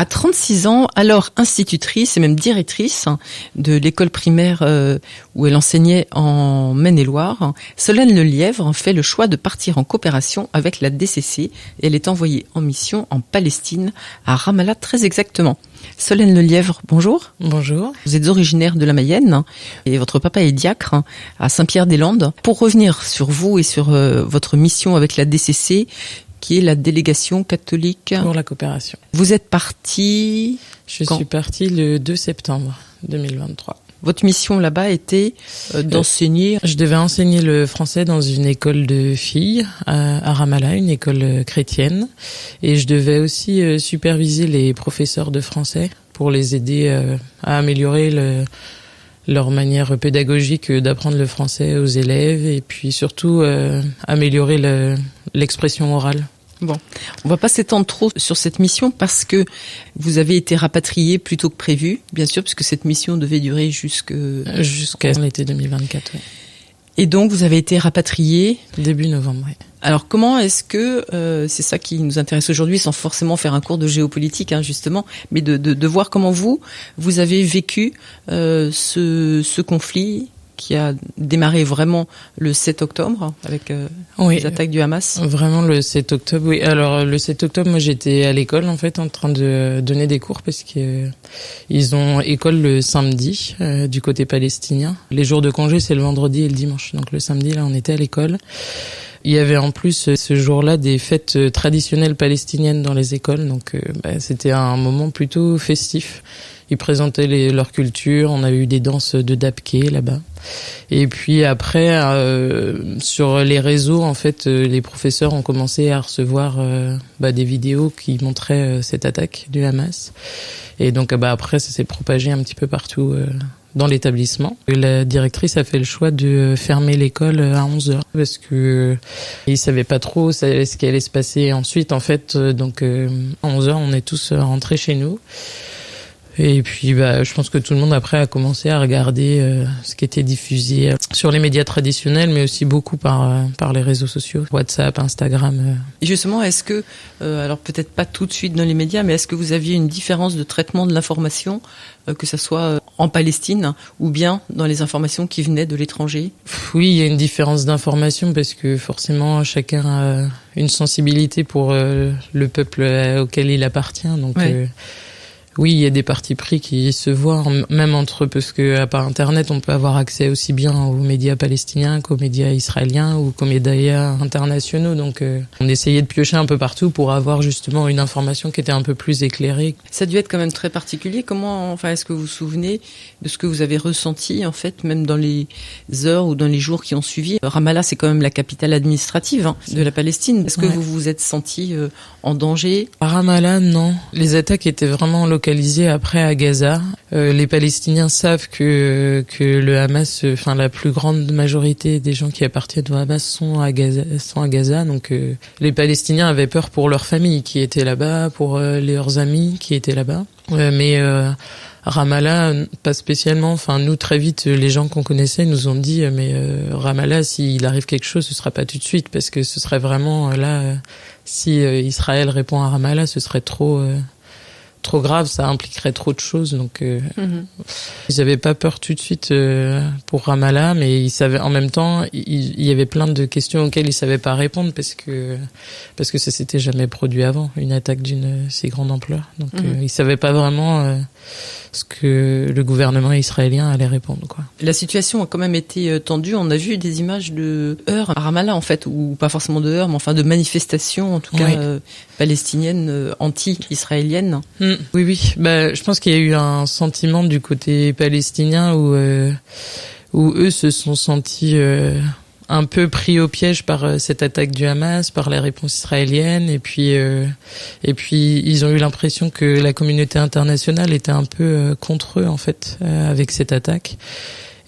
À 36 ans, alors institutrice et même directrice de l'école primaire où elle enseignait en Maine-et-Loire, Solène Lelièvre fait le choix de partir en coopération avec la DCC et elle est envoyée en mission en Palestine, à Ramallah très exactement. Solène Lelièvre, bonjour. Bonjour. Vous êtes originaire de la Mayenne et votre papa est diacre à Saint-Pierre-des-Landes. Pour revenir sur vous et sur votre mission avec la DCC, qui est la délégation catholique pour la coopération. Vous êtes parti Je suis parti le 2 septembre 2023. Votre mission là-bas était d'enseigner. Je devais enseigner le français dans une école de filles à Ramallah, une école chrétienne. Et je devais aussi superviser les professeurs de français pour les aider à améliorer leur manière pédagogique d'apprendre le français aux élèves et puis surtout améliorer l'expression orale. Bon, on va pas s'étendre trop sur cette mission parce que vous avez été rapatrié plus tôt que prévu, bien sûr, puisque cette mission devait durer jusqu'à l'été 2024. Oui. Et donc vous avez été rapatrié début novembre. Oui. Alors comment est-ce que c'est ça qui nous intéresse aujourd'hui, sans forcément faire un cours de géopolitique justement, mais de voir comment vous avez vécu ce conflit qui a démarré vraiment le 7 octobre avec les attaques du Hamas. Vraiment le 7 octobre, oui. Alors le 7 octobre, moi j'étais à l'école en fait en train de donner des cours parce que ils ont école le samedi du côté palestinien. Les jours de congé c'est le vendredi et le dimanche. Donc le samedi là on était à l'école. Il y avait en plus ce jour-là des fêtes traditionnelles palestiniennes dans les écoles, donc c'était un moment plutôt festif. Ils présentaient leur culture, on a eu des danses de Dabké là-bas. Et puis après, sur les réseaux, en fait, les professeurs ont commencé à recevoir des vidéos qui montraient cette attaque du Hamas. Et donc après, ça s'est propagé un petit peu partout dans l'établissement. La directrice a fait le choix de fermer l'école à 11h parce que ils savaient pas trop ce qui allait se passer ensuite. En fait, donc à 11h, on est tous rentrés chez nous. Et puis je pense que tout le monde après a commencé à regarder ce qui était diffusé sur les médias traditionnels, mais aussi beaucoup par les réseaux sociaux, WhatsApp, Instagram. Et justement, est-ce que, alors peut-être pas tout de suite dans les médias, mais est-ce que vous aviez une différence de traitement de l'information, que ça soit en Palestine ou bien dans les informations qui venaient de l'étranger? Oui, il y a une différence d'information parce que forcément chacun a une sensibilité pour le peuple auquel il appartient, donc. Ouais. Oui, il y a des partis pris qui se voient, même entre eux, parce que par Internet, on peut avoir accès aussi bien aux médias palestiniens qu'aux médias israéliens ou qu'aux médias internationaux. Donc, on essayait de piocher un peu partout pour avoir justement une information qui était un peu plus éclairée. Ça a dû être quand même très particulier. Comment, est-ce que vous vous souvenez de ce que vous avez ressenti, en fait, même dans les heures ou dans les jours qui ont suivi? Ramallah, c'est quand même la capitale administrative de la Palestine. Est-ce que vous vous êtes senti en danger? À Ramallah, non. Les attaques étaient vraiment localisé après à Gaza. Les Palestiniens savent que le Hamas, la plus grande majorité des gens qui appartiennent au Hamas sont à Gaza. Donc les Palestiniens avaient peur pour leurs familles qui étaient là-bas, pour leurs amis qui étaient là-bas. Mais Ramallah, pas spécialement. Nous, très vite, les gens qu'on connaissait nous ont dit mais Ramallah, s'il arrive quelque chose, ce sera pas tout de suite parce que ce serait vraiment si Israël répond à Ramallah, ce serait trop grave, ça impliquerait trop de choses, donc ils avaient pas peur tout de suite pour Ramallah, mais ils savaient en même temps, il y avait plein de questions auxquelles ils savaient pas répondre parce que ça s'était jamais produit avant, une attaque d'une si grande ampleur, donc ils savaient pas vraiment ce que le gouvernement israélien allait répondre, quoi. La situation a quand même été tendue. On a vu des images de heurts à Ramallah, en fait, ou pas forcément de heurts, mais de manifestations, en tout cas palestiniennes, anti-israéliennes. Oui. Je pense qu'il y a eu un sentiment du côté palestinien où eux se sont sentis un peu pris au piège par cette attaque du Hamas, par la réponse israélienne, et puis ils ont eu l'impression que la communauté internationale était un peu contre eux en fait avec cette attaque.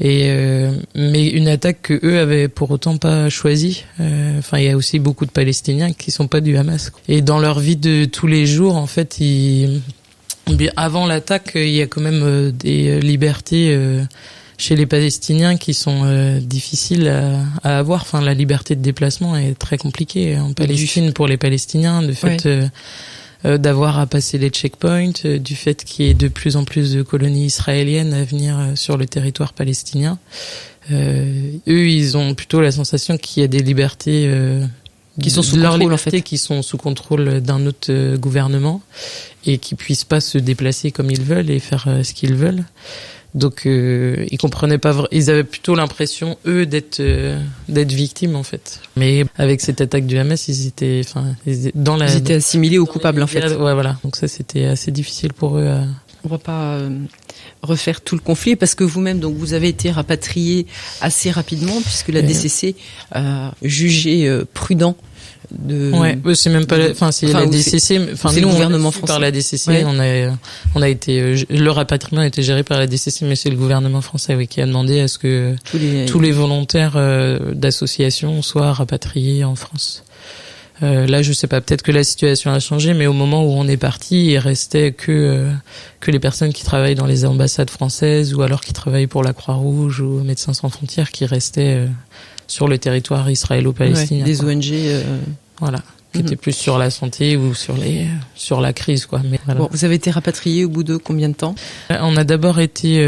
Mais une attaque que eux avaient pour autant pas choisie. Il y a aussi beaucoup de Palestiniens qui sont pas du Hamas. Et dans leur vie de tous les jours, en fait, avant l'attaque, il y a quand même des libertés chez les Palestiniens qui sont difficiles à avoir. La liberté de déplacement est très compliquée en Palestine pour les Palestiniens. De fait, d'avoir à passer les checkpoints, du fait qu'il y ait de plus en plus de colonies israéliennes à venir sur le territoire palestinien. Eux, ils ont plutôt la sensation qu'il y a des libertés qui sont sous contrôle, en fait, qui sont sous contrôle d'un autre gouvernement et qui puissent pas se déplacer comme ils veulent et faire ce qu'ils veulent. Donc ils comprenaient pas ils avaient plutôt l'impression eux d'être victimes en fait. Mais avec cette attaque du Hamas, ils étaient assimilés aux coupables en fait. Ouais, voilà. Donc ça c'était assez difficile pour eux à... On va pas refaire tout le conflit parce que vous-même, donc vous avez été rapatrié assez rapidement puisque la DCC a jugé prudent de. Ouais, c'est même pas, c'est la DCC, c'est le gouvernement français. Par la DCC, ouais. on a été, le rapatriement a été géré par la DCC, mais c'est le gouvernement français, oui, qui a demandé à ce que tous les volontaires d'associations soient rapatriés en France. Là, je sais pas, peut-être que la situation a changé, mais au moment où on est parti, il restait que les personnes qui travaillent dans les ambassades françaises ou alors qui travaillent pour la Croix-Rouge ou Médecins sans frontières qui restaient sur le territoire israélo-palestinien. Ouais, des ONG. Voilà. Qui était plus sur la santé ou sur la crise, quoi. Mais voilà. Bon, vous avez été rapatrié au bout de combien de temps? On a d'abord été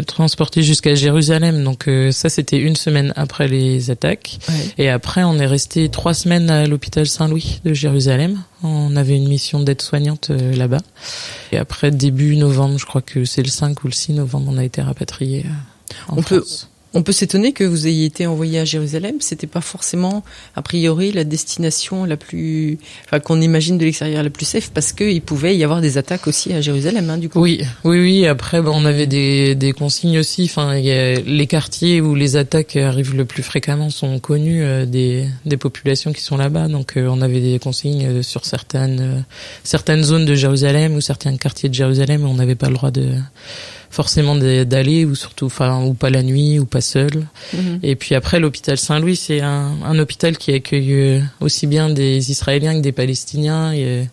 transporté jusqu'à Jérusalem, donc ça c'était une semaine après les attaques. Ouais. Et après on est resté 3 semaines à l'hôpital Saint-Louis de Jérusalem. On avait une mission d'aide-soignante là-bas. Et après début novembre, je crois que c'est le 5 ou le 6 novembre, on a été rapatrié en France. On peut s'étonner que vous ayez été envoyé à Jérusalem. C'était pas forcément, a priori, la destination la plus, qu'on imagine de l'extérieur la plus safe, parce qu'il pouvait y avoir des attaques aussi à Jérusalem, hein, du coup. Oui. Après, on avait des consignes aussi. Les quartiers où les attaques arrivent le plus fréquemment sont connus des populations qui sont là-bas. Donc, on avait des consignes sur certaines zones de Jérusalem ou certains quartiers de Jérusalem où on n'avait pas le droit forcément d'aller, ou surtout, ou pas la nuit, ou pas seul. Et puis après, l'hôpital Saint-Louis, c'est un hôpital qui accueille aussi bien des Israéliens que des Palestiniens. Et,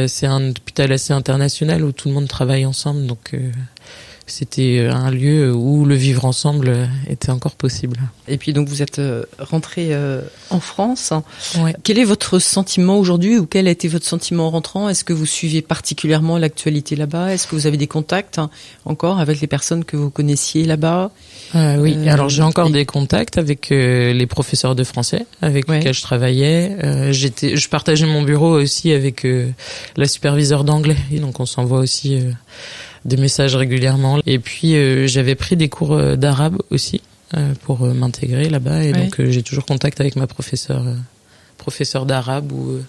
c'est un hôpital assez international où tout le monde travaille ensemble, donc c'était un lieu où le vivre ensemble était encore possible. Et puis donc vous êtes rentré en France. Ouais. Quel est votre sentiment aujourd'hui, ou quel a été votre sentiment en rentrant? Est-ce que vous suivez particulièrement l'actualité là-bas? Est-ce que vous avez des contacts encore avec les personnes que vous connaissiez là-bas? Oui, alors j'ai encore des contacts avec les professeurs de français avec lesquels je travaillais. Je partageais mon bureau aussi avec la superviseure d'anglais, et donc on s'envoie aussi des messages régulièrement. Et puis j'avais pris des cours d'arabe aussi pour m'intégrer là-bas, et donc j'ai toujours contact avec ma professeure d'arabe, où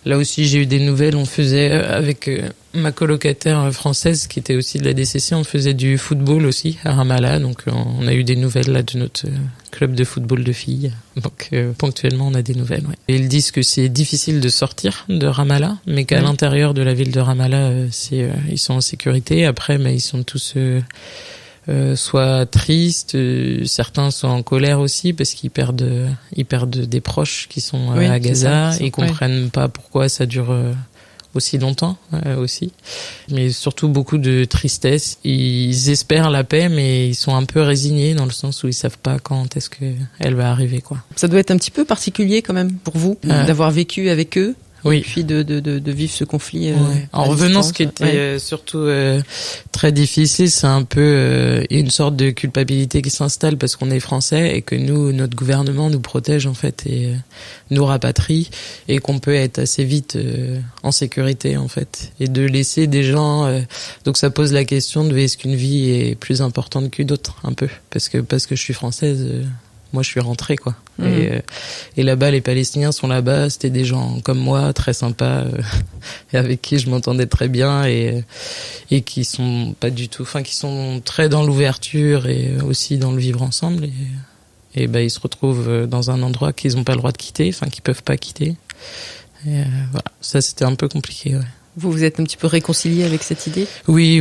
là aussi j'ai eu des nouvelles. On faisait avec ma colocataire française qui était aussi de la DCC, on faisait du football aussi à Ramallah, donc on a eu des nouvelles là de notre club de football de filles. Donc ponctuellement on a des nouvelles. Ouais. Et ils disent que c'est difficile de sortir de Ramallah, mais qu'à l'intérieur de la ville de Ramallah, ils sont en sécurité. Après, mais ils sont tous soit tristes, certains sont en colère aussi parce qu'ils perdent des proches qui sont à Gaza, et comprennent pas pourquoi ça dure aussi longtemps aussi, mais surtout beaucoup de tristesse. Ils espèrent la paix, mais ils sont un peu résignés dans le sens où ils savent pas quand est-ce que elle va arriver, quoi. Ça doit être un petit peu particulier quand même pour vous d'avoir vécu avec eux. Oui. Et puis de vivre ce conflit. En revenant, ce qui était surtout très difficile, c'est un peu une sorte de culpabilité qui s'installe parce qu'on est français et que notre gouvernement nous protège en fait et nous rapatrie, et qu'on peut être assez vite en sécurité en fait, et de laisser des gens. Donc ça pose la question de est-ce qu'une vie est plus importante qu'une autre, un peu, parce que je suis française. Moi, je suis rentrée, quoi. Et là-bas, les Palestiniens sont là-bas. C'était des gens comme moi, très sympas, et avec qui je m'entendais très bien, et qui sont pas du tout, qui sont très dans l'ouverture et aussi dans le vivre ensemble. Et ils se retrouvent dans un endroit qu'ils n'ont pas le droit de quitter, qu'ils peuvent pas quitter. Et voilà, ça c'était un peu compliqué. Ouais. Vous vous êtes un petit peu réconcilié avec cette idée? Oui.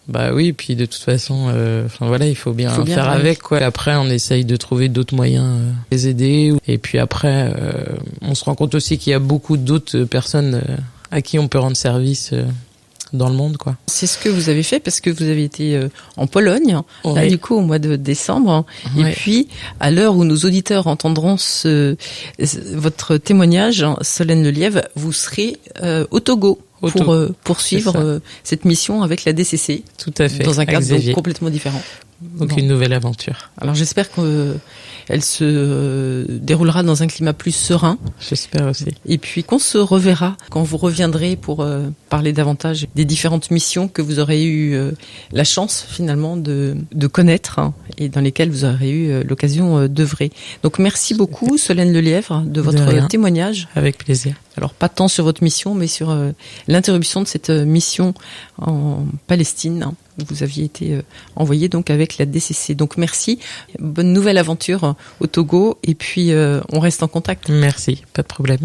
Bah oui, puis de toute façon, il faut bien faire avec, quoi. Après, on essaye de trouver d'autres moyens de les aider. Et puis après, on se rend compte aussi qu'il y a beaucoup d'autres personnes à qui on peut rendre service dans le monde, quoi. C'est ce que vous avez fait parce que vous avez été en Pologne, là, du coup, au mois de décembre. Et puis, à l'heure où nos auditeurs entendront votre témoignage, Solène Lelièvre, vous serez au Togo. Pour poursuivre cette mission avec la DCC. Tout à fait. Dans un cadre donc complètement différent. Donc une nouvelle aventure. Alors j'espère qu'elle se déroulera dans un climat plus serein. J'espère aussi. Et puis qu'on se reverra quand vous reviendrez pour parler davantage des différentes missions que vous aurez eu la chance finalement de connaître et dans lesquelles vous aurez eu l'occasion d'œuvrer. Donc merci beaucoup Solène Lelièvre de votre témoignage. Avec plaisir. Alors pas tant sur votre mission, mais sur l'interruption de cette mission en Palestine. Vous aviez été envoyé donc avec la DCC. Donc merci, bonne nouvelle aventure au Togo et puis on reste en contact. Merci, pas de problème.